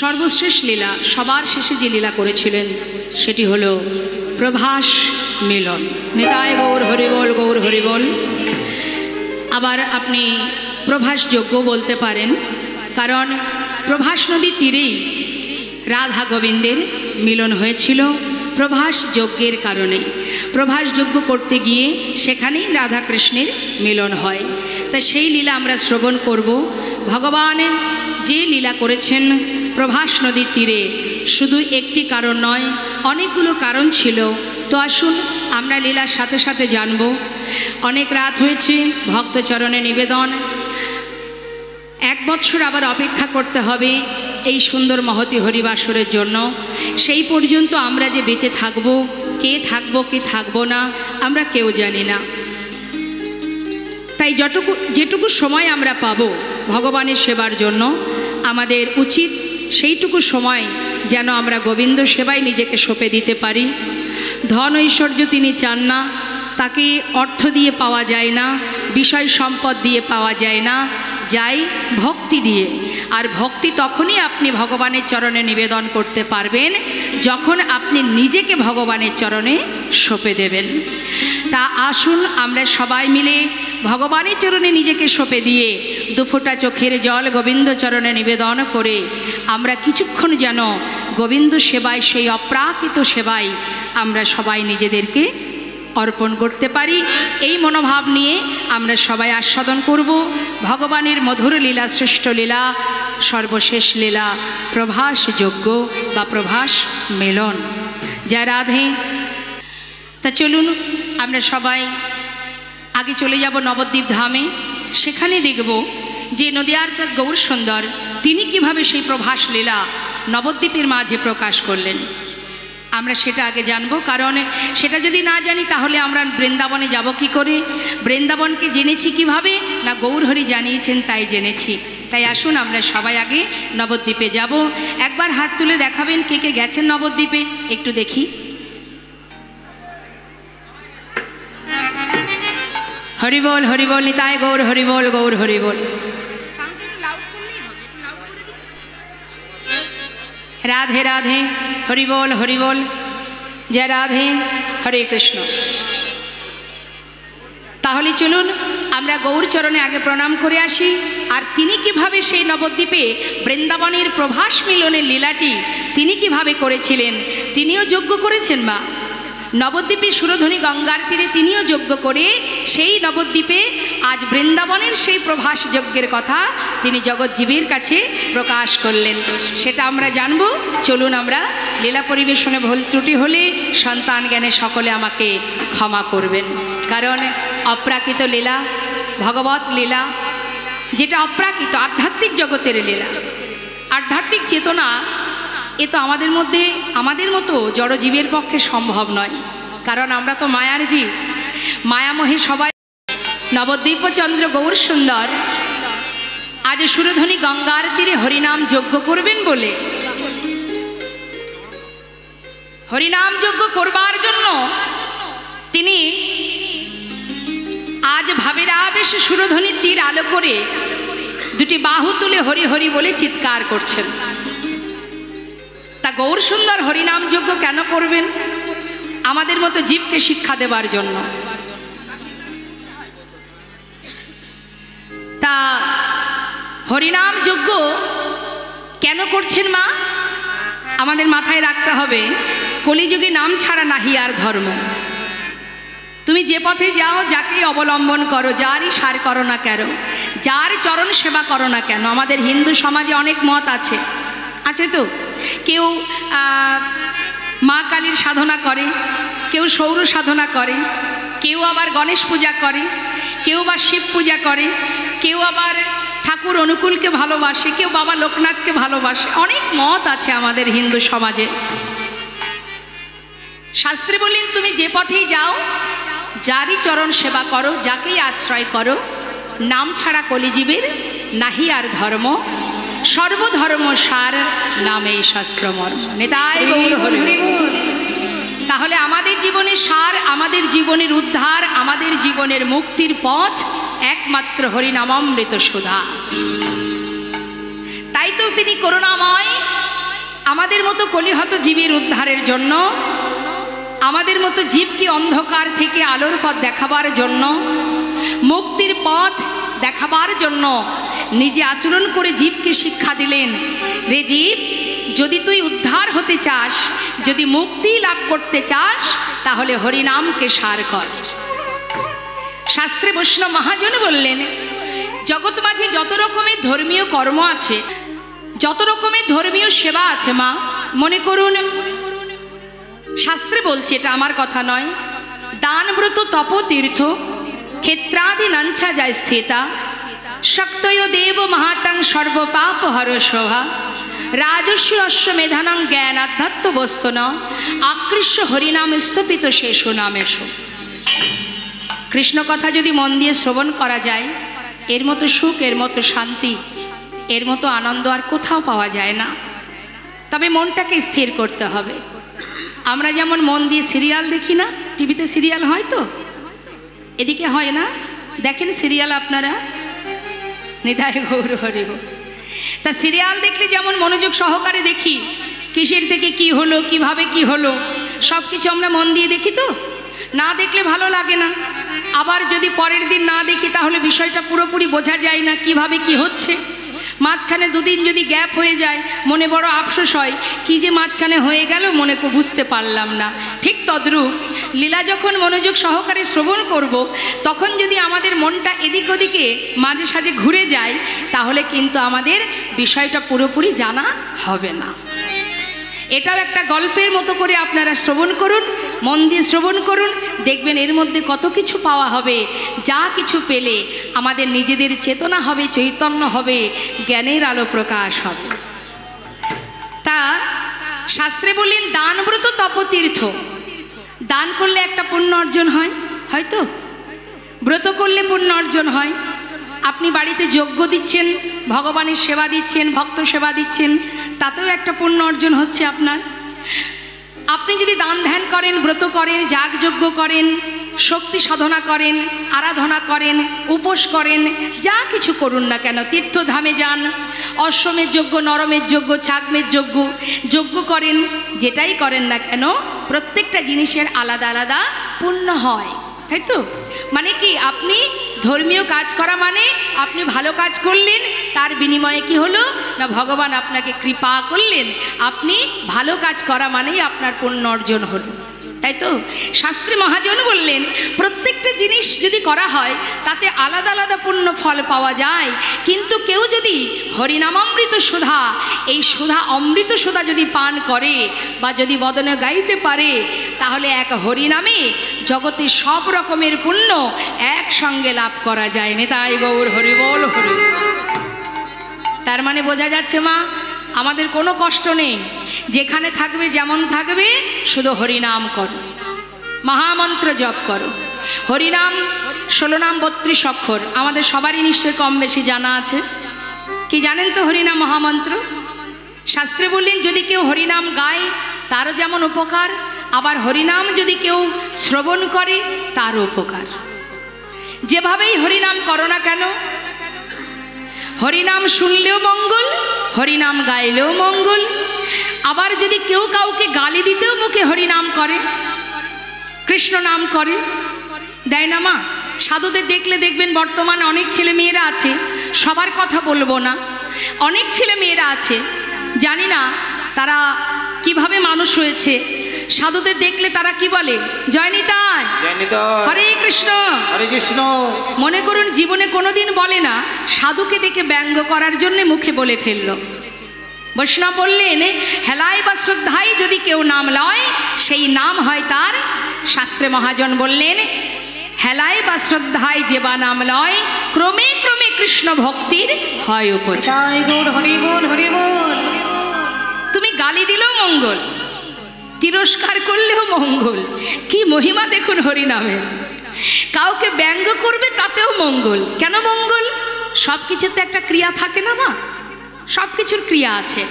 সর্বশেষ লীলা, সবার শেষে যে লীলা করেছিলেন সেটি হলো প্রভাস মিলন। নিতাই গৌর হরিবল, গৌর হরিবল। আবার আপনি প্রভাস যজ্ঞ বলতে পারেন, কারণ প্রভাস নদীর তীরেই রাধা গোবিন্দের মিলন হয়েছিল প্রভাস যজ্ঞের কারণে। প্রভাস যজ্ঞ করতে গিয়ে সেখানেই রাধা কৃষ্ণের মিলন হয়। তা সেই লীলা আমরা শ্রবণ করব। ভগবান যে লীলা করেছেন প্রভাস নদীর তীরে, শুধু একটি কারণ নয়, অনেকগুলো কারণ ছিল। তো আসুন আমরা লীলার সাথে সাথে জানব। অনেক রাত হয়েছে, ভক্তচরণে নিবেদন, 1 বৎসর আবার অপেক্ষা করতে হবে এই সুন্দর মহতী হরিবাসরের জন্য। সেই পর্যন্ত আমরা যে বেঁচে থাকব, কে থাকবো কে থাকবো না আমরা কেউ জানি না। তাই যেটুকু সময় আমরা পাবো ভগবানের সেবার জন্য, আমাদের উচিত সেইটুকু সময় যেন আমরা গোবিন্দ সেবায় নিজেকে সঁপে দিতে পারি। ধন ঐশ্বর্য তিনি চান না, তাকে অর্থ দিয়ে পাওয়া যায় না, বিষয় সম্পদ দিয়ে পাওয়া যায় না, যায় ভক্তি দিয়ে। আর ভক্তি তখনই আপনি ভগবানের চরণে নিবেদন করতে পারবেন যখন আপনি নিজেকে ভগবানের চরণে সঁপে দেবেন। তা আসুন আমরা সবাই মিলে ভগবানের চরণে নিজেকে সঁপে দিয়ে দুফোঁটা চোখের জল গোবিন্দ চরণে নিবেদন করে আমরা কিছুক্ষণ যেন গোবিন্দ সেবায়, সেই অপ্রাকৃত সেবায় আমরা সবাই নিজেদেরকে অর্পণ করতে পারি। এই মনোভাব নিয়ে আমরা সবাই আস্বাদন করব ভগবানের মধুর লীলা, শ্রেষ্ঠ লীলা, সর্বশেষ লীলা প্রভাস যজ্ঞ বা প্রভাস মিলন। জয় রাধে। তা চলুন আমরা সবাই আগে চলে যাব নবদ্বীপ ধামে। সেখানে দেখব যে নদিয়ার চাঁদ গৌর সুন্দর তিনি কিভাবে সেই প্রভাস লীলা নবদ্বীপের মাঝে প্রকাশ করলেন। আমরা সেটা আগে জানবো, কারণ সেটা যদি না জানি তাহলে আমরা বৃন্দাবনে যাব কি করে। বৃন্দাবনকে জেনেছি কিভাবে না, গৌরহরি জানিয়েছেন তাই জেনেছি। তাই আসুন আমরা সবাই আগে নবদ্বীপে যাব। একবার হাত তুলে দেখাবেন কে কে গেছেন নবদ্বীপে, একটু দেখি। হরিবল হরিবল, নিতাই গৌর হরিবল, গৌর হরিবল। রাধে রাধে, হরিবল হরিবল, জয় রাধে, হরে কৃষ্ণ। তাহলে চলুন আমরা গৌরচরণে আগে প্রণাম করে আসি। আর তিনি কিভাবে সেই নবদ্বীপে বৃন্দাবনের প্রভাস মিলনের লীলাটি তিনি কিভাবে করেছিলেন, তিনিও যজ্ঞ করেছেন মা নবদ্বীপে সুরধনী গঙ্গার তীরে, তিনিও যজ্ঞ করে সেই নবদ্বীপে আজ বৃন্দাবনের সেই প্রভাস যজ্ঞের কথা তিনি জগৎজীবের কাছে প্রকাশ করলেন। সেটা আমরা জানব। চলুন আমরা লীলা পরিবেশনে ভুল ত্রুটি হলে সন্তান জ্ঞানে সকলে আমাকে ক্ষমা করবেন, কারণ অপ্রাকৃত লীলা, ভগবত লীলা, যেটা অপ্রাকৃত আধ্যাত্মিক জগতের লীলা, আধ্যাত্মিক চেতনা, এ তো আমাদের মতো জড়জীবের পক্ষে সম্ভব নয়, কারণ আমরা তো মায়ার জীব, মায়ামোহে সবাই। নবদ্বীপ চন্দ্র গৌর সুন্দর আজ সুরধনী গঙ্গার তীরে হরিনাম যজ্ঞ করবেন বলে, হরিনাম যজ্ঞ করবার জন্য তিনি আজ ভাবের আবেশে সুরধনীর তীর আলো করে দুটি বাহু তুলে হরি হরি বলে চিৎকার করছেন। তা গৌর সুন্দর হরিনাম যজ্ঞ কেন করবেন? আমাদের মতো জীবকে শিক্ষা দেবার জন্য। তা হরিনাম যজ্ঞ কেন করছেন মা? আমাদের মাথায় রাখতে হবে, কলিযুগে নাম ছাড়া নাহি আর ধর্ম। তুমি যে পথে যাও, যাকে অবলম্বন করো, যারই সার করো না কেন, যার চরণ সেবা করো না কেন। আমাদের হিন্দু সমাজে অনেক মত আছে তো, কেউ মা কালীর সাধনা করে, কেউ সৌর সাধনা করে, কেউ আবার গণেশ পূজা করে, কেউ বা শিব পূজা করে, কেউ আবার ঠাকুর অনুকূলকে ভালোবাসে, কেউ বাবা লোকনাথকে ভালোবাসে। অনেক মত আছে আমাদের হিন্দু সমাজে। শাস্ত্রে বললেন তুমি যে পথেই যাও, যারই চরণ সেবা করো, যাকেই আশ্রয় করো, নাম ছাড়া কলিজীবের নাহি আর ধর্ম, সর্বধর্ম সার নামে শাস্ত্রমর্ম। নিতাই গৌর হরি। তাহলে আমাদের জীবনের সার, আমাদের জীবনের উদ্ধার, আমাদের জীবনের মুক্তির পথ একমাত্র হরিনামামৃত সুধা। তাই তো তিনি করুণাময় আমাদের মতো কলিহত জীবের উদ্ধারের জন্য, আমাদের মতো জীবকে অন্ধকার থেকে আলোর পথ দেখাবার জন্য, মুক্তির পথ দেখাবার জন্য নিজে আচরণ করে জীবকে শিক্ষা দিলেন, রে জীব, যদি তুই উদ্ধার হতে চাস, যদি মুক্তি লাভ করতে চাস, তাহলে হরিনামকে সার কর। শাস্ত্রে বৈষ্ণব মহাজন বললেন, জগৎ মাঝে যত রকমের ধর্মীয় কর্ম আছে, যত রকমের ধর্মীয় সেবা আছে মা, মনে করুন, শাস্ত্রে বলছে, এটা আমার কথা নয়, দান ব্রত তপ তীর্থ ক্ষেত্রাদি নাঞ্ছা যায় স্থিতা শক্তয় দেব মহাতাং সর্বপাপ হর শোভা রাজস্ব অশ্বমেধানাং জ্ঞান আধ্যাত্ম বস্তন আকৃষ্ট হরিনাম স্থপিত শেষ নামেশ। কৃষ্ণ কথা যদি মন দিয়ে শ্রবণ করা যায়, এর মতো সুখ, এর মতো শান্তি, এর মতো আনন্দ আর কোথাও পাওয়া যায় না। তবে মনটাকে স্থির করতে হবে। আমরা যেমন মন দিয়ে সিরিয়াল দেখি না, টিভিতে সিরিয়াল হয় তো, এদিকে হয় না, দেখেন সিরিয়াল আপনারা, নিতাই গৌর হরি গো। তা সিরিয়াল দেখলে যেমন মনোযোগ সহকারে দেখি, কিসের থেকে কি হলো, কিভাবে কি হলো, সব কিছু আমরা মন দিয়ে দেখি তো, না দেখলে ভালো লাগে না। আবার যদি পরের দিন না দেখি, তাহলে বিষয়টা পুরোপুরি বোঝা যায় না কিভাবে কি হচ্ছে। মাঝখানে দুদিন যদি গ্যাপ হয়ে যায়, মনে বড় আফসোস হয়, কি যে মাঝখানে হয়ে গেল, মনে বুঝতে পারলাম না। ঠিক তদ্রূপ লীলা যখন মনোযোগ সহকারে শ্রবণ করব, তখন যদি আমাদের মনটা এদিক ওদিকে মাঝে সাঝে ঘুরে যায়, তাহলে কিন্তু আমাদের বিষয়টা পুরোপুরি জানা হবে না। এটাও একটা গল্পের মতো করে আপনারা শ্রবণ করুন, মন দিয়ে শ্রবণ করুন, দেখবেন এর মধ্যে কত কিছু পাওয়া হবে। যা কিছু পেলে আমাদের নিজেদের চেতনা হবে, চৈতন্য হবে, জ্ঞানের আলো প্রকাশ হবে। তা শাস্ত্রে বললেন, দান ব্রত তপতীর্থ, দান করলে একটা পুণ্য অর্জন হয়, হয়তো ব্রত করলে পুণ্য অর্জন হয়। আপনি বাড়িতে যজ্ঞ দিচ্ছেন, ভগবানের সেবা দিচ্ছেন, ভক্ত সেবা দিচ্ছেন, তাতেও একটা পুণ্য অর্জন হচ্ছে আপনার। আপনি যদি দান ধ্যান করেন, ব্রত করেন, যাগযজ্ঞ করেন, শক্তি সাধনা করেন, আরাধনা করেন, উপোস করেন, যা কিছু করুন না কেন, তীর্থধামে যান, অশ্বমের যজ্ঞ, নরমের যজ্ঞ, ছাগমের যজ্ঞ, যজ্ঞ করেন, যেটাই করেন না কেন, প্রত্যেকটা জিনিসের আলাদা আলাদা পুণ্য হয়, তাই তো? মানে কি, আপনি ধর্মীয় কাজ করা মানে আপনি ভালো কাজ করলেন, তার বিনিময়ে কি হলো না, ভগবান আপনাকে কৃপা করলেন, আপনি ভালো কাজ করা মানেই আপনার পুণ্য অর্জন হলো, তাই তো? শাস্ত্রে মহাজন বললেন, প্রত্যেকটা জিনিস যদি করা হয় তাতে আলাদা আলাদা পুণ্য ফল পাওয়া যায়, কিন্তু কেউ যদি হরিনামামৃত সুধা, এই সুধা অমৃত সুধা যদি পান করে বা যদি বদনে গাইতে পারে, তাহলে এক হরিনামে জগতে সব রকমের পুণ্য একসঙ্গে লাভ করা যায়। নিতাই গৌর হরি বল হরি। তার মানে বোঝা যাচ্ছে মা, আমাদের কোনো কষ্ট নেই, যেখানে থাকবে যেমন থাকবে, শুধু হরিনাম করো, মহামন্ত্র জপ করো। হরিনাম 16 নাম 32 অক্ষর, আমাদের সবারই নিশ্চয়ই কম বেশি জানা আছে। কি জানেন তো হরিনাম মহামন্ত্র? শাস্ত্রে বললেন, যদি কেউ হরিনাম গায় তারও যেমন উপকার, আবার হরিনাম যদি কেউ শ্রবণ করে তারও উপকার। যেভাবেই হরিনাম করো না কেন, হরিনাম শুনলেও মঙ্গল, হরিনাম গাইলেও মঙ্গল। আবার যদি কেউ কাউকে গালি দিতেও মুখে হরিনাম করে, কৃষ্ণ নাম করে, দেয় না মা? সাধুদের দেখলে দেখবেন বর্তমানে অনেক ছেলে মেয়েরা আছে, সবার কথা বলবো না, অনেক ছেলে মেয়েরা আছে, জানি না তারা কিভাবে মানুষ হয়েছে। সাধুদের দেখলে তারা কি বলে? জয় নিতাই, হরে কৃষ্ণ, হরে কৃষ্ণ। মনে করুন জীবনে কোনোদিন বলে না, সাধুকে দেখে ব্যঙ্গ করার জন্য মুখে বলে ফেললো। বৈষ্ণব বললেন, হেলায় বা শ্রদ্ধায় যদি কেউ নাম লয়, সেই নাম হয় তার, শাস্ত্রে মহাজন বললেন, হেলায় বা শ্রদ্ধায় যে বা নাম লয়, ক্রমে ক্রমে কৃষ্ণ ভক্তির হয় উপচয়। হরি বল হরি বল। তুমি গালি দিলেও মঙ্গল, তিরস্কার করলেও মঙ্গল, কি মহিমা দেখুন হরিনামের। কাউকে ব্যঙ্গ করবে তাতেও মঙ্গল। কেন মঙ্গল? সব কিছুতে একটা ক্রিয়া থাকে না মা, সব কিছুর ক্রিয়া আছে।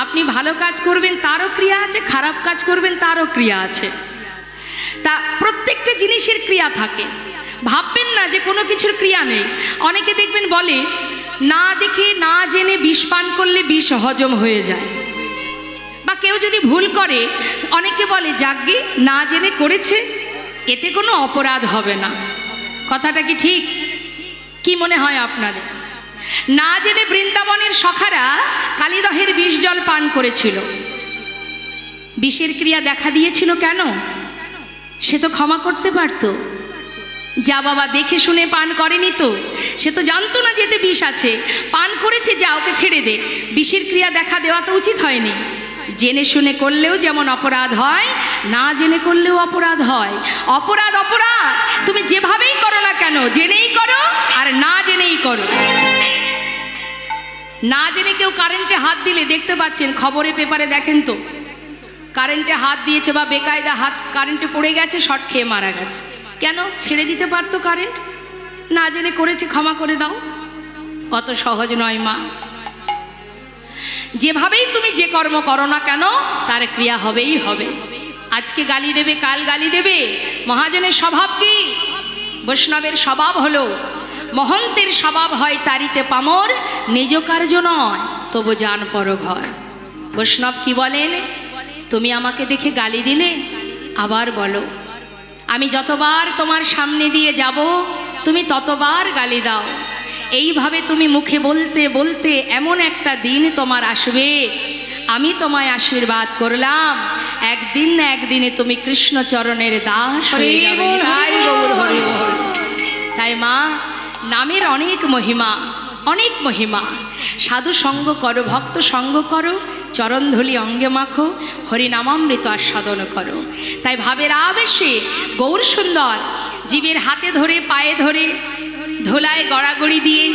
আপনি ভালো কাজ করবেন তারও ক্রিয়া আছে, খারাপ কাজ করবেন তারও ক্রিয়া আছে। তা প্রত্যেকটা জিনিসের ক্রিয়া থাকে, ভাববেন না যে কোনো কিছুর ক্রিয়া নেই। অনেকে দেখবেন বলে, না দেখে না জেনে বিষ পান করলে বিষ হজম হয়ে যায়। বা কেউ যদি ভুল করে, অনেকে বলে যাজ্ঞে না জেনে করেছে, এতে কোনো অপরাধ হবে না। কথাটা কি ঠিক? কি মনে হয় আপনাদের? না জেনে বৃন্দাবনের সখারা কালীদহের বিষ জল পান করেছিল, বিষের ক্রিয়া দেখা দিয়েছিল কেন? সে তো ক্ষমা করতে পারত। যা বাবা, দেখে শুনে পান করেনি তো, সে তো জানতো না যে এতে বিষ আছে, পান করেছে, যা ওকে ছেড়ে দে। বিষের ক্রিয়া দেখা দেওয়া তো উচিত হয়নি। জেনে শুনে করলেও যেমন অপরাধ হয়, না জেনে করলেও অপরাধ হয়। অপরাধ অপরাধ, তুমি যেভাবেই করো না কেন, জেনেই করো আর না জেনেই করো। না জেনে কেউ কারেন্টে হাত দিলে দেখতে পাচ্ছেন, খবরে পেপারে দেখেন তো, কারেন্টে হাত দিয়েছে বা বেকায়দা হাত কারেন্টে পড়ে গেছে, শর্ট খেয়ে মারা গেছে। কেন? ছেড়ে দিতে পারতো কারেন্ট। না জেনে করেছে, ক্ষমা করে দাও। কত সহজ নয় মা। যেভাবেই তুমি যে কর্ম করো না কেন, তার ক্রিয়া হবেই হবে। আজকে গালি দেবে, কাল গালি দেবে। মহাজনের স্বভাব কি? বৈষ্ণবের স্বভাব হলো, মহন্তের স্বভাব হয় তারিতে পামর, নিজ কার্য নয় তবু জান পর ঘর। বৈষ্ণব কি বলেন? তুমি আমাকে দেখে গালি দিলে, আবার বলো। আমি যতবার তোমার সামনে দিয়ে যাব, তুমি ততবার গালি দাও। এইভাবে তুমি মুখে বলতে বলতে এমন একটা দিন তোমার আসবে, আমি তোমায় আশীর্বাদ করলাম, একদিন না একদিনে তুমি কৃষ্ণচরণের দাস হয়ে যাবে। তাই মা, নামের অনেক মহিমা, অনেক মহিমা। সাধু সঙ্গ করো, ভক্ত সঙ্গ করো, চরণধূলি অঙ্গে মাখো, হরিনামামৃত আস্বাদন করো। তাই ভাবের আবেশে গৌর সুন্দর জীবের হাতে ধরে, পায়ে ধরে, ধোলায় গড়াগড়ি দিয়ে,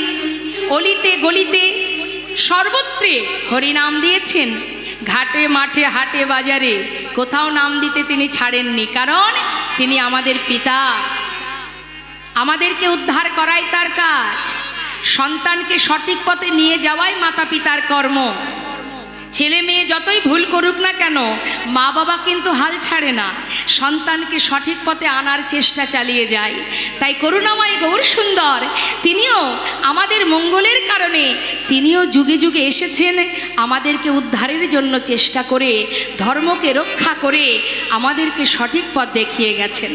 অলিতে গলিতে সর্বত্রে হরিনাম দিয়েছেন। ঘাটে মাঠে হাটে বাজারে কোথাও নাম দিতে তিনি ছাড়েননি, কারণ তিনি আমাদের পিতা। আমাদেরকে উদ্ধার করাই তার কাজ। সন্তানকে সঠিক পথে নিয়ে যাওয়াই মাতা পিতার কর্ম। ছেলে মেয়ে যতই ভুল করুক না কেন, মা বাবা কিন্তু হাল ছাড়ে না, সন্তানকে সঠিক পথে আনার চেষ্টা চালিয়ে যায়। তাই করুণাময় গৌর সুন্দর তিনিও আমাদের মঙ্গলের কারণে, তিনিও যুগে যুগে এসেছেন আমাদেরকে উদ্ধারের জন্য চেষ্টা করে, ধর্মকে রক্ষা করে আমাদেরকে সঠিক পথ দেখিয়ে গেছেন।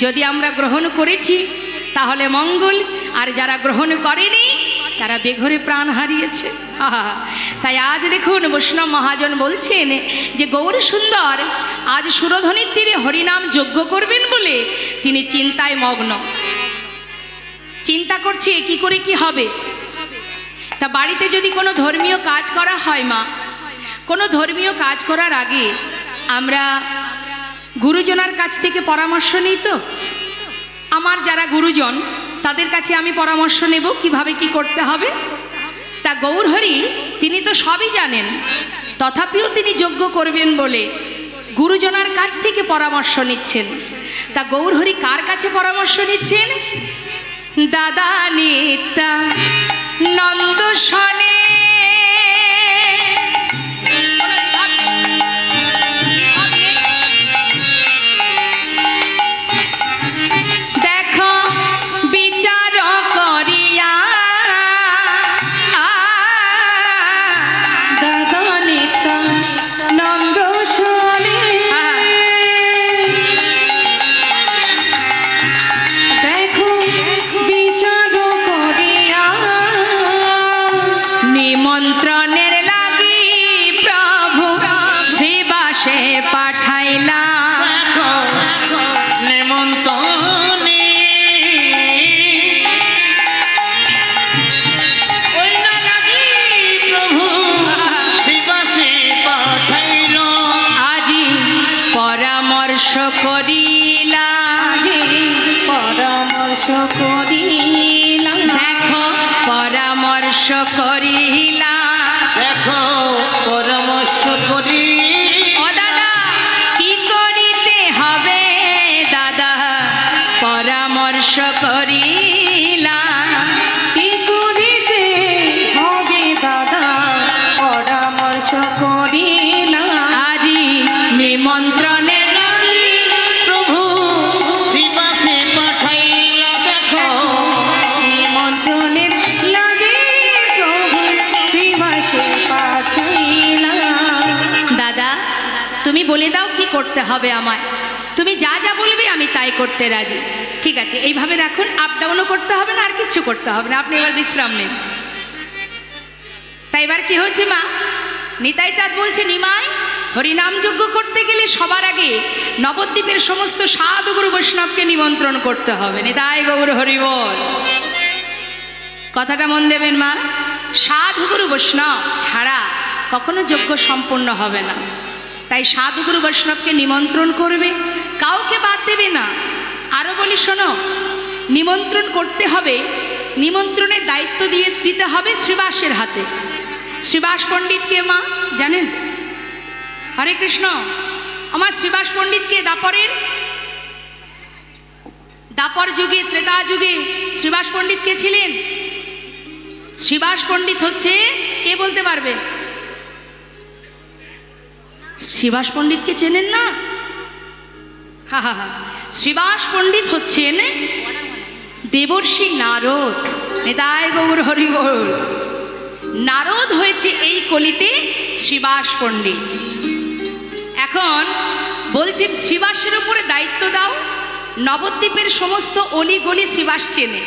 যদি আমরা গ্রহণ করেছি তাহলে মঙ্গল, আর যারা গ্রহণ করেনি তারা বেঘরে প্রাণ হারিয়েছে। তাই আজ দেখুন বৈষ্ণব মহাজন বলছেন যে গৌর সুন্দর আজ সুরধ্বনির তীরে হরিনাম যজ্ঞ করবেন বলে তিনি চিন্তায় মগ্ন। চিন্তা করছে কি করে কি হবে। তা বাড়িতে যদি কোনো ধর্মীয় কাজ করা হয় মা, কোনো ধর্মীয় কাজ করার আগে আমরা গুরুজনার কাছ থেকে পরামর্শ নিই তো। আমার যারা গুরুজন তাদের কাছে আমি পরামর্শ নেব কিভাবে কি করতে হবে। তা গৌরহরি তিনি তো সবই জানেন, তথাপিও তিনি যজ্ঞ করবেন বলে গুরুজনার কাছ থেকে পরামর্শ নিচ্ছেন। তা গৌরহরি কার কাছে পরামর্শ নিচ্ছেন? দাদা নিত্যা নন্দ শনে তুমি বলে দাও কি করতে হবে আমায়, তুমি যা যা বলবে আমি তাই করতে রাজি। ঠিক আছে, এইভাবে রাখুন, আপ ডাউনও করতে হবে না, আর কিচ্ছু করতে হবে না, আপনি এবার বিশ্রাম নিন। তাই এবার কি হচ্ছে মা, নিতাই চাঁদ বলছে, নিমাই হরিনাম যজ্ঞ করতে গেলে সবার আগে নবদ্বীপের সমস্ত সাধু গুরু বৈষ্ণবকে নিমন্ত্রণ করতে হবে। নিতাই গৌর হরি বল। কথাটা মন দেবেন মা, সাধু গুরু বৈষ্ণব ছাড়া কখনো যজ্ঞ সম্পূর্ণ হবে না। তাই সাধু গুরু বৈষ্ণবকে নিমন্ত্রণ করবে, কাউকে বাদ দেবে না। আরও বলি শোনো, নিমন্ত্রণ করতে হবে, নিমন্ত্রণের দায়িত্ব দিতে হবে শ্রীবাসের হাতে। শ্রীবাস পণ্ডিতকে মা জানেন? হরে কৃষ্ণ। আমার শ্রীবাস পণ্ডিতকে দাপর যুগে, ত্রেতা যুগে শ্রীবাস পণ্ডিত কে ছিলেন? শ্রীবাস পণ্ডিত হচ্ছে, কে বলতে পারবে? শ্রীবাস পণ্ডিতকে চেনেন না? হা হা হা। শ্রীবাস পণ্ডিত হচ্ছেন দেবর্ষি নারদ। নিতাই গৌর হরি বল। নারদ হয়েছে এই কলিতে শ্রীবাস পণ্ডিত। এখন বলছেন শ্রীবাসের উপরে দায়িত্ব দাও। নবদ্বীপের সমস্ত অলি গলি শ্রীবাস চেনে,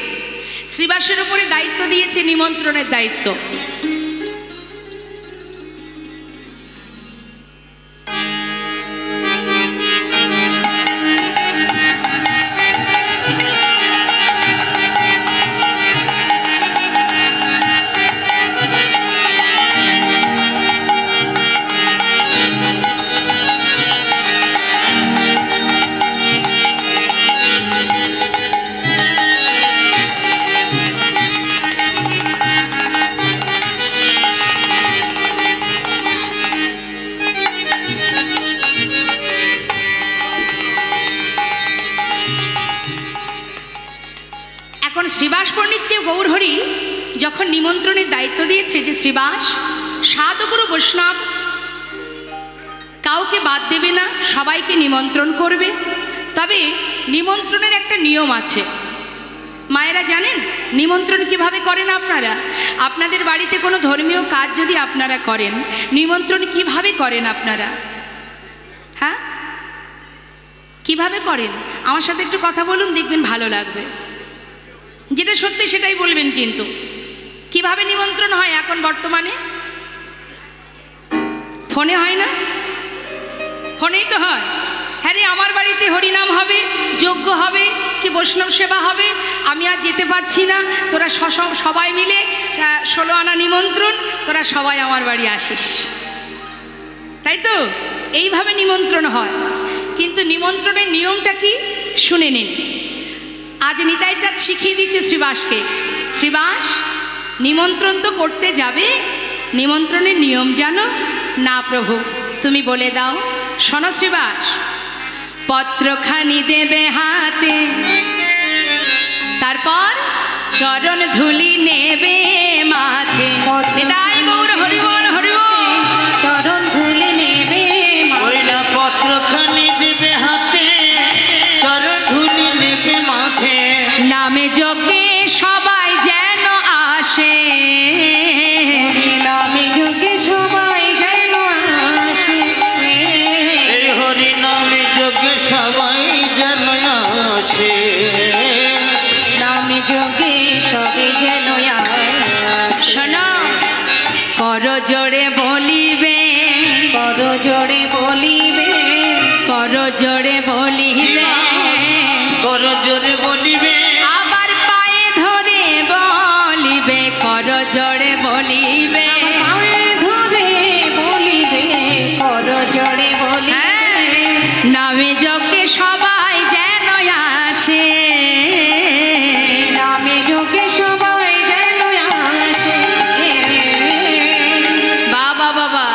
শ্রীবাসের উপরে দায়িত্ব দিয়েছে নিমন্ত্রণের দায়িত্ব। শ্রীবাস পণ্ডিতকে গৌরহরি যখন নিমন্ত্রণের দায়িত্ব দিয়েছে যে শ্রীবাস সাধুগুরু বৈষ্ণব কাউকে বাদ দেবে না, সবাইকে নিমন্ত্রণ করবে। তবে নিমন্ত্রণের একটা নিয়ম আছে। মায়েরা জানেন নিমন্ত্রণ কিভাবে করেন আপনারা? আপনাদের বাড়িতে কোনো ধর্মীয় কাজ যদি আপনারা করেন, নিমন্ত্রণ কিভাবে করেন আপনারা? হ্যাঁ, কিভাবে করেন? আমার সাথে একটু কথা বলুন, দেখবেন ভালো লাগবে। যেটা সত্যি সেটাই বলবেন। কিন্তু কিভাবে নিমন্ত্রণ হয় এখন বর্তমানে? ফোনে হয় না? ফোনেই তো হয়। হ্যাঁ রে, আমার বাড়িতে হরিনাম হবে, যজ্ঞ হবে, কি বৈষ্ণব সেবা হবে, আমি আর যেতে পারছি না, তোরা সবাই মিলে 16 আনা নিমন্ত্রণ, তোরা সবাই আমার বাড়ি আসিস। তাই তো এইভাবে নিমন্ত্রণ হয়। কিন্তু নিমন্ত্রণের নিয়মটা কি শুনে নিন। আজ নিতাই চাঁদ শিখিয়ে দিচ্ছে শ্রীবাসকে। শ্রীবাস, নিমন্ত্রণ তো করতে যাবে, নিমন্ত্রণের নিয়ম জানো না? প্রভু তুমি বলে দাও। শোনো শ্রীবাস, পত্রখানি দেবে হাতে, তারপর চরণ ধুলি নেবে মাথে। নিতাই গৌর হরি বল, হরি বল। চরণ ধুলি নেবে পত্রখানি দেবে হাতে, চরণ ধুলি নেবে মাথে। নামে যজ্ঞে সবাই যেন আসে, নামে যজ্ঞে সবাই যেন আসে। এই হরি নামে যজ্ঞে সবাই যেন আসে, নামে যজ্ঞে সবাই যেন আসে। শোনো, কর জোরে বলিবে, কর জোরে বলিবে, কর জোরে বলিবে, কর জোরে বলিবে, আবার পায়ে ধরে বলিবে, কর জোরে বলিবে, পায়ে ধরে বলিবে, কর জোরে বলিবে। নামে যজ্ঞে সবাই যেন আসে, নামে যজ্ঞে সবাই যেন আসে। বাবা বাবা,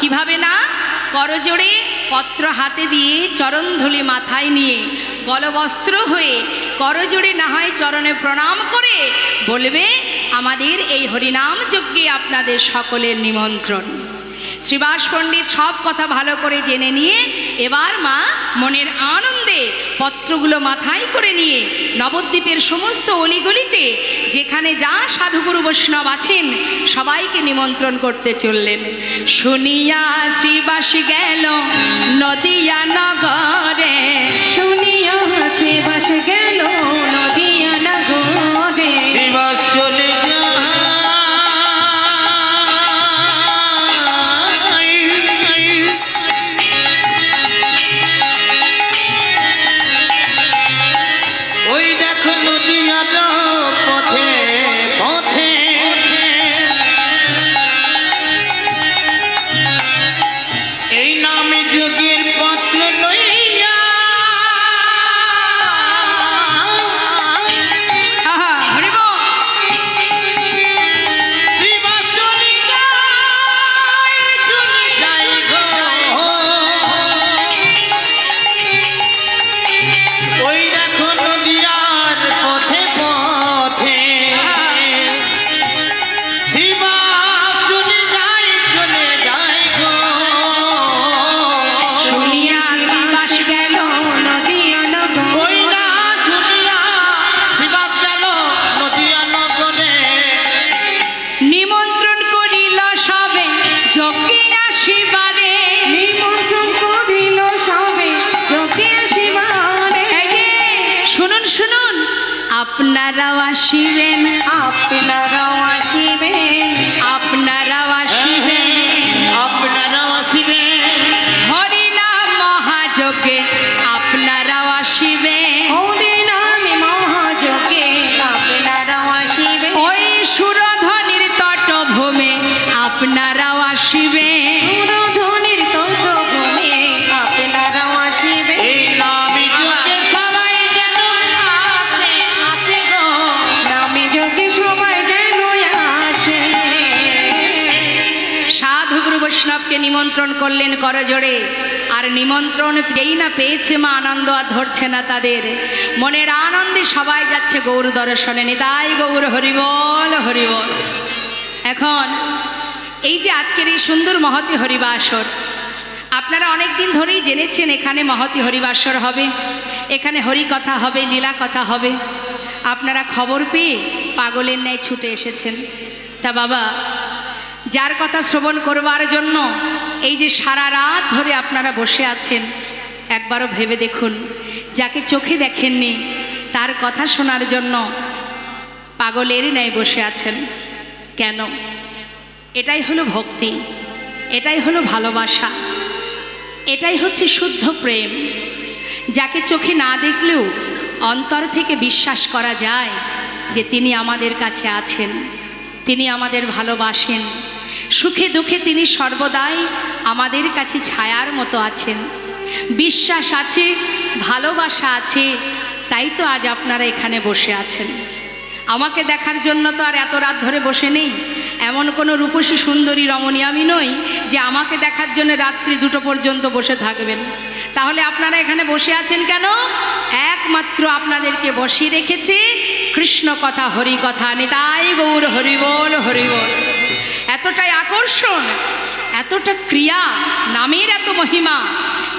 কিভাবে না? করজোড়ে পত্র হাতে দিয়ে, চরণ ধুলি মাথায় নিয়ে, গলবস্ত্র হয়ে করজোড়ে না হয় চরণে প্রণাম করে বলবে, আমাদের এই হরিনাম যজ্ঞে আপনাদের সকলের নিমন্ত্রণ। শ্রীবাস পণ্ডিত সব কথা ভালো করে জেনে নিয়ে এবার মা মনের আনন্দে পত্রগুলো মাথায় করে নিয়ে নবদ্বীপের সমস্ত অলিগলিতে যেখানে যা সাধুগুরু বৈষ্ণব আছেন সবাইকে নিমন্ত্রণ করতে চললেন। শুনিয়া শ্রীবাস গেল নদিয়া নগরে, শুনিয়া শ্রীবাস গেল নদিয়া নগরে, শ্রীবাস চলে যায় ওই দেখো নদিয়ার পথে পথে এই নামে যোগের পত্র লইয়া আহা, হরি বল। শ্রীবাস চলে যায় গো। ওই দেখো নদিয়ার পথে পথে শ্রীবাস চলে যায় গো। শুনিয়া শ্রীবাস গেল নদিয়া নগরে, ওই না শুনিয়া শ্রীবাস গেল নদিয়া নগরে। নিমন্ত্রণ করিল সবে যোগে আসিবারে। নিমন্ত্রণ করিল সবে যোগে আসিবারে, এই যে, শুনুন শুনুন, আপনারাও আসিবেন, আপনারাও আসিবেন, আপনারাও আসিবেন, আপনারাও আসিবেন হরিনাম মহাযজ্ঞে আপনারাও আসিবেন। হরি নামে মহাযোগে আপনারাও আসিবেন, ওই সুরধ্বনির তটভূমে আপনারাও আসিবেন। সুরধ্বনির তন্ত্রভূমে আপনারাও আসিবেন, এই নামে যোগে সবাই যেন আসে গো। নামে যোগে সবাই যেন আসে। সাধুগুরু বৈষ্ণবকে নিমন্ত্রণ করলেন করজোড়ে, আর নিমন্ত্রণ যেই না পেয়েছে মা আনন্দ আর ধরছে না তাদের। মনের আনন্দে সবাই যাচ্ছে গৌর দর্শনে। নিতাই গৌর হরিবল হরিবল। এখন এই যে আজকের এই সুন্দর মহতী হরিবাসর, আপনারা অনেক দিন ধরেই জেনেছেন এখানে মহতী হরিবাসর হবে, এখানে হরিকথা হবে, লীলা কথা হবে। আপনারা খবর পেয়ে পাগলের ন্যায় ছুটে এসেছেন। তা বাবা, যার কথা শ্রবণ করবার জন্য এই যে সারা রাত ধরে আপনারা বসে আছেন, একবারও ভেবে দেখুন, যাকে চোখে দেখেননি তার কথা শোনার জন্য পাগলের ন্যায় বসে আছেন কেন? এটাই হলো ভক্তি, এটাই হলো ভালোবাসা, এটাই হচ্ছে শুদ্ধ প্রেম। যাকে চোখে না দেখলেও অন্তর থেকে বিশ্বাস করা যায় যে তিনি আমাদের কাছে আছেন, তিনি আমাদের ভালোবাসেন, সুখে দুঃখে তিনি সর্বদাই আমাদের কাছে ছায়ার মতো আছেন। বিশ্বাস আছে, ভালোবাসা আছে, তাই তো আজ আপনারা এখানে বসে আছেন। আমাকে দেখার জন্য তো আর এত রাত ধরে বসে নেই। এমন কোনো রূপসী সুন্দরী রমণী আমি নই যে আমাকে দেখার জন্য রাত্রি 2টো পর্যন্ত বসে থাকবেন। তাহলে আপনারা এখানে বসে আছেন কেন? একমাত্র আপনাদেরকে বসিয়ে রেখেছে কৃষ্ণ কথা, হরি কথা। নিতাই গৌর হরিবল হরিবল। এতটাই আকর্ষণ, এতটা ক্রিয়া, নামের এত মহিমা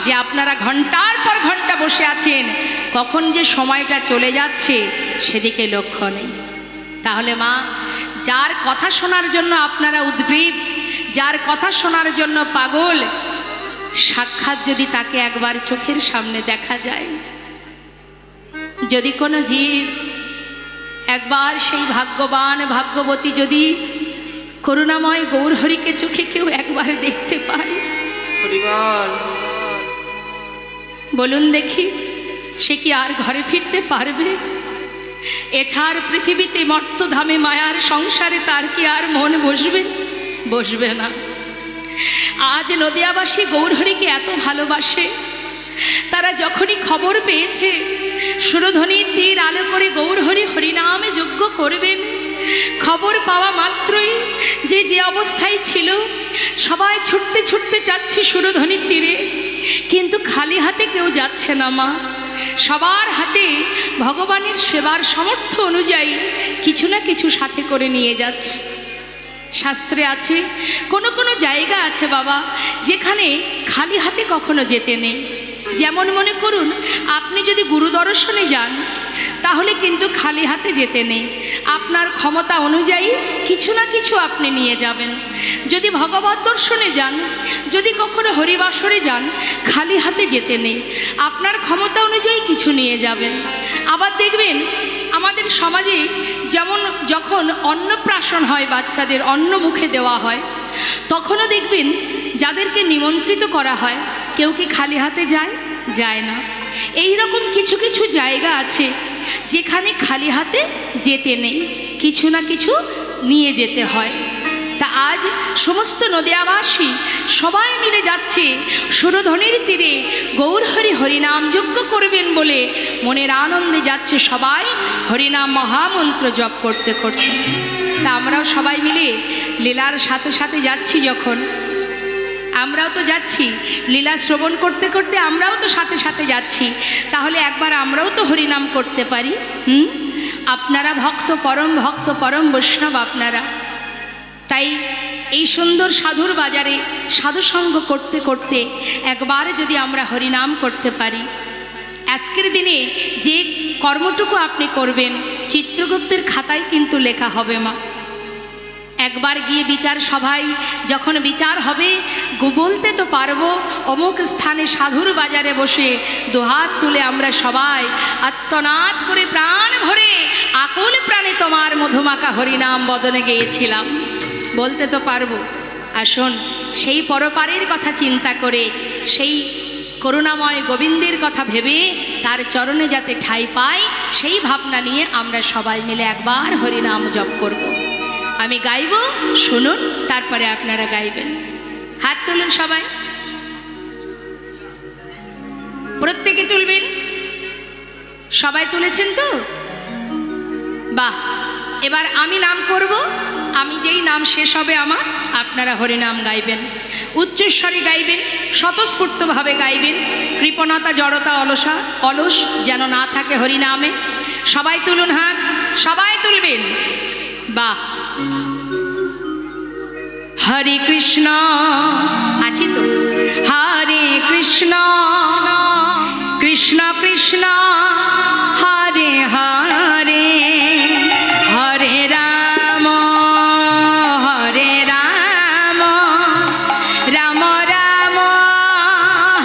যে আপনারা ঘন্টার পর ঘন্টা বসে আছেন, কখন যে সময়টা চলে যাচ্ছে সেদিকে লক্ষ্য নেই। তাহলে মা, যার কথা শোনার জন্য আপনারা উদ্গ্রীব, যার কথা শোনার জন্য পাগল, সাক্ষাৎ যদি তাকে একবার চোখের সামনে দেখা যায়, যদি কোনো জীব একবার সেই ভাগ্যবান ভাগ্যবতী যদি করুণাময় গৌরহরিকে চোখে কেউ একবার দেখতে পায়, বলুন দেখি, সে কি আর ঘরে ফিরতে পারবে? এছাড় পৃথিবীতে মর্তধামে মায়ার সংসারে তার কি আর মন বসবে? বসবে না। আজ নদিয়াবাসী গৌরহরিকে এত ভালোবাসে, তারা যখনই খবর পেয়েছে সুরধ্বনির তীর আলো করে গৌরহরি হরিনামে যজ্ঞ করবেন, খবর পাওয়া মাত্রই যে অবস্থায় ছিল সবাই ছুটতে ছুটতে যাচ্ছে সুরধ্বনির তীরে, কিন্তু খালি হাতে কেউ যাচ্ছে না মা। সবার হাতে ভগবানের সেবার সামর্থ্য অনুযায়ী কিছু না কিছু সাথে করে নিয়ে যাচ্ছে। শাস্ত্রে আছে, কোনো কোনো জায়গা আছে বাবা যেখানে খালি হাতে কখনো যেতে নেই। যেমন মনে করুন আপনি যদি গুরু দর্শনে যান তাহলে কিন্তু খালি হাতে যেতে নেই, আপনার ক্ষমতা অনুযায়ী কিছু না কিছু আপনি নিয়ে যাবেন। যদি ভগবত দর্শনে যান, যদি কখনো হরিবাসরে যান, খালি হাতে যেতে নেই, আপনার ক্ষমতা অনুযায়ী কিছু নিয়ে যাবেন। আবার দেখবেন আমাদের সমাজে যেমন যখন অন্নপ্রাশন হয়, বাচ্চাদের অন্ন মুখে দেওয়া হয়, তখনও দেখবেন যাদেরকে নিমন্ত্রিত করা হয় কেউ কি খালি হাতে যায়? যায় না। এই রকম কিছু কিছু জায়গা আছে যেখানে খালি হাতে যেতে নেই, কিছু না কিছু নিয়ে যেতে হয়। তা আজ সমস্ত নদিয়াবাসী সবাই মিলে যাচ্ছে সুরধনির তীরে গৌরহরি হরিনাম যজ্ঞ করবেন বলে মনের আনন্দে যাচ্ছে সবাই হরিনাম মহামন্ত্র জপ করতে করতে। তা আমরাও সবাই মিলে লীলার সাথে সাথে যাচ্ছি, যখন আমরাও তো যাচ্ছি লীলা শ্রবণ করতে করতে, আমরাও তো সাথে সাথে যাচ্ছি, তাহলে একবার আমরাও তো হরিনাম করতে পারি। আপনারা ভক্ত, পরম বৈষ্ণব আপনারা, তাই এই সুন্দর সাধুর বাজারে সাধুসঙ্গ করতে করতে একবার যদি আমরা হরিনাম করতে পারি, আজকের দিনে যে কর্মটুকু আপনি করবেন চিত্রগুপ্তের খাতায় কিন্তু লেখা হবে মা। একবার গিয়ে বিচার সভায় যখন বিচার হবে, বলতে তো পারবো অমুক স্থানে সাধুর বাজারে বসে দুহাত তুলে আমরা সবাই আত্মনাদ করে প্রাণ ভরে আকুল প্রাণে তোমার মধুমাকা হরিনাম বদনে গেয়েছিলাম, বলতে তো পারবো। আসুন সেই পরপারের কথা চিন্তা করে, সেই করুণাময় গোবিন্দের কথা ভেবে তার চরণে যাতে ঠাঁই পায় সেই ভাবনা নিয়ে আমরা সবাই মিলে একবার হরিনাম জপ করব। আমি গাইব, শুনুন, তারপরে আপনারা গাইবেন। হাত তুলুন সবাই, প্রত্যেকে তুলবেন। সবাই তুলেছেন তো? বাহ। এবার আমি নাম করব, আমি যেই নাম শেষ হবে আমার, আপনারা হরিনাম গাইবেন, উচ্চস্বরে গাইবেন, স্বতঃস্ফূর্তভাবে গাইবেন। কৃপণতা, জড়তা, অলস যেন না থাকে হরিনামে। সবাই তুলুন হাত, সবাই তুলবেন। বাহ। হরে কৃষ্ণ, আছি তো? হরে কৃষ্ণ কৃষ্ণ কৃষ্ণ হরে হরে, হরে রাম রাম রাম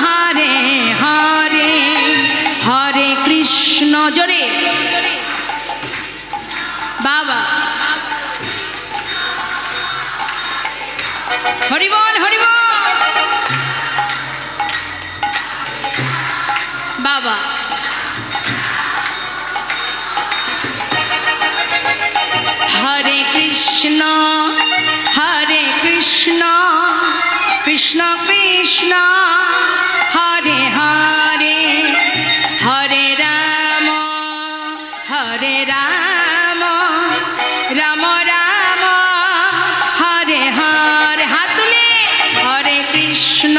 হরে হরে, হরে কৃষ্ণ। জোরে বাবা, হরি বল হরি বল বাবা। হরে কৃষ্ণ কৃষ্ণ কৃষ্ণ হরে হরে, হরে রাম রাম রাম হরে হরে। হাত তুলে হরে কৃষ্ণ।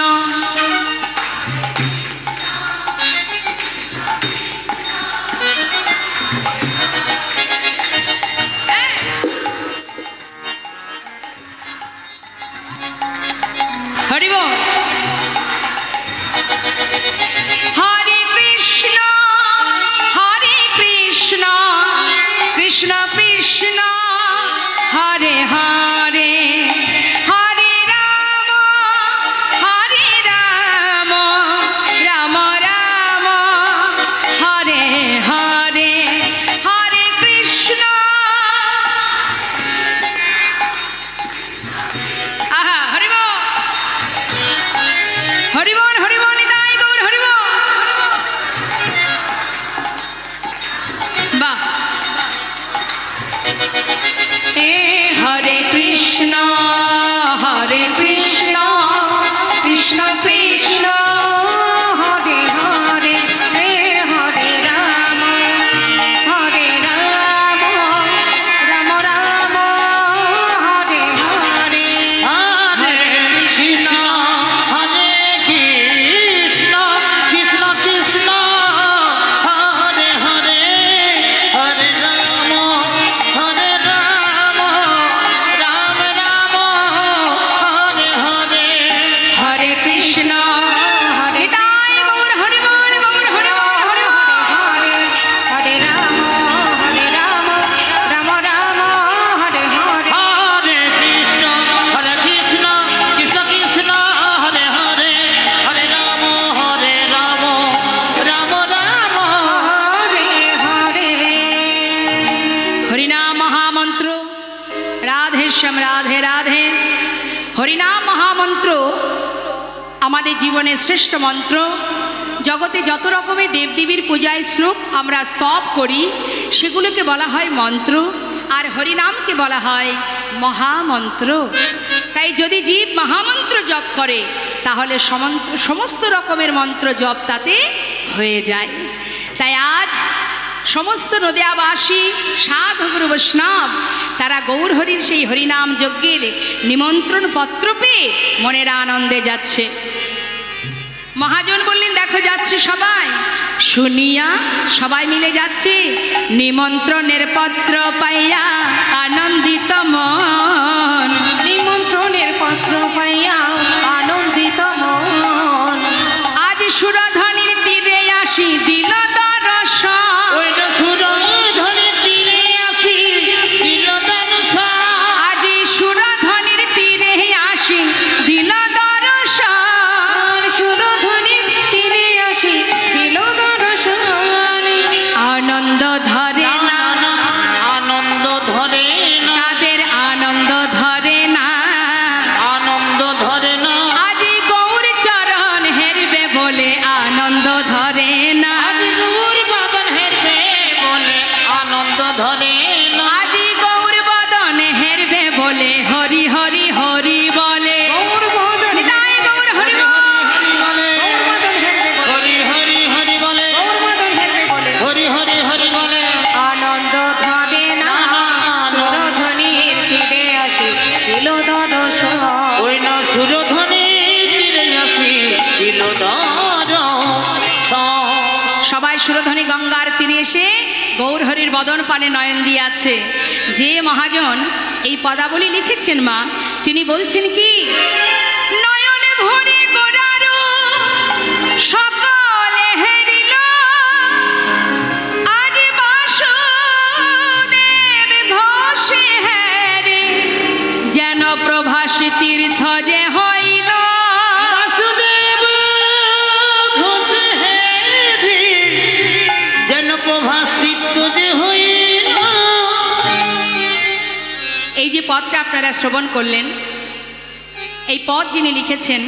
হরি বল। হরে কৃষ্ণ কৃষ্ণ কৃষ্ণ হরে হরে, হরে রাম রাম রাম হরে হরে, হরে কৃষ্ণ। আহা, হরি বল হরি বল হরি বল, নিতাই গৌর হরি বল। বাহ। হরে কৃষ্ণ রাধে শ্যাম রাধে রাধে। হরিনাম মহামন্ত্র আমাদের জীবনের শ্রেষ্ঠ মন্ত্র। জগতে যত রকমের দেবদেবীর পূজায় শ্লোক আমরা স্তব করি সেগুলোকে বলা হয় মন্ত্র, আর হরিনামকে বলা হয় মহামন্ত্র। তাই যদি জীব মহামন্ত্র জপ করে তাহলে সমস্ত রকমের মন্ত্র জপ তাতে হয়ে যায়। তাই আজ সমস্ত নদিয়াবাসী সাধু গুরু বৈষ্ণব তারা গৌরহরির সেই হরিনাম যজ্ঞের নিমন্ত্রণ পত্র পেয়ে মনের আনন্দে যাচ্ছে। মহাজন বললেন দেখো যাচ্ছে সবাই, শুনিয়া সবাই মিলে যাচ্ছে। নিমন্ত্রণের পত্র পাইয়া আনন্দিত মন, নিমন্ত্রণের পত্র পাইয়া আনন্দিত মন। আজ সুরধনির তীরে আসি দিল দর্শন, ওই যে সুরধনির তীরে আসি দিল দর্শন। আজ সুরধনির তীরে আসি দিল দর্শন, সুরধনির তীরে আসি দিল দর্শন। আনন্দ ধরে না আনন্দ ধরে না, তাদের আনন্দ ধরে না, আনন্দ ধরে না। আজ গৌর চরণ হেরবে বলে আনন্দ ধরে না, আজ গৌর বাদন হেরবে বলে আনন্দ ধরে না। আজ গৌর বদন হেরবে বলে হরি হরি হরি বলে। গৌর বদন নিতাই গৌর হরি বল। হরি বলে, গৌর বদন হেরবে বলে, হরি হরি হরি বলে, গৌর বদন হেরবে বলে। হরি হরি হরি বলে। আনন্দ ধরে না, সুরধনির তীরে আসি দিল দর্শন। ওই না সুরধনির তীরে আসি দিল দর্শন। সবাই সুরধনী গঙ্গার তীরে এসে গৌরহরির বদন পানে নয়ন দিয়ে আছে। যে মহাজন এই পদাবলী লিখেছেন মা, তিনি বলছেন কি, নয়ন ভরে গোরারো সকলে হেরিল, আজ বাসুদেব ঘোষে হেরে, যেন প্রভাস তীর্থ যে হইল। বাসুদেব ঘোষ হেরি যেন প্রভাসিত যে হইল। এই যে পদটা আপনারা শ্রবণ করলেন, এই পদ যিনি লিখেছেন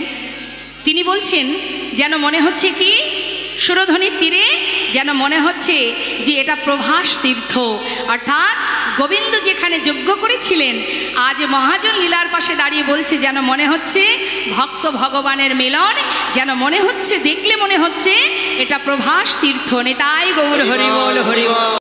তিনি বলছেন যেন মনে হচ্ছে কি, সুরধনির তীরে যেন মনে হচ্ছে যে এটা প্রভাস তীর্থ, অর্থাৎ গোবিন্দ যেখানে যজ্ঞ করেছিলেন আজ মহাজন লীলার পাশে দাঁড়িয়ে বলছে যেন মনে হচ্ছে ভক্ত ভগবানের মিলন, যেন মনে হচ্ছে দেখলে মনে হচ্ছে এটা প্রভাস তীর্থ। নিতাই গৌর হরি বল হরি বল।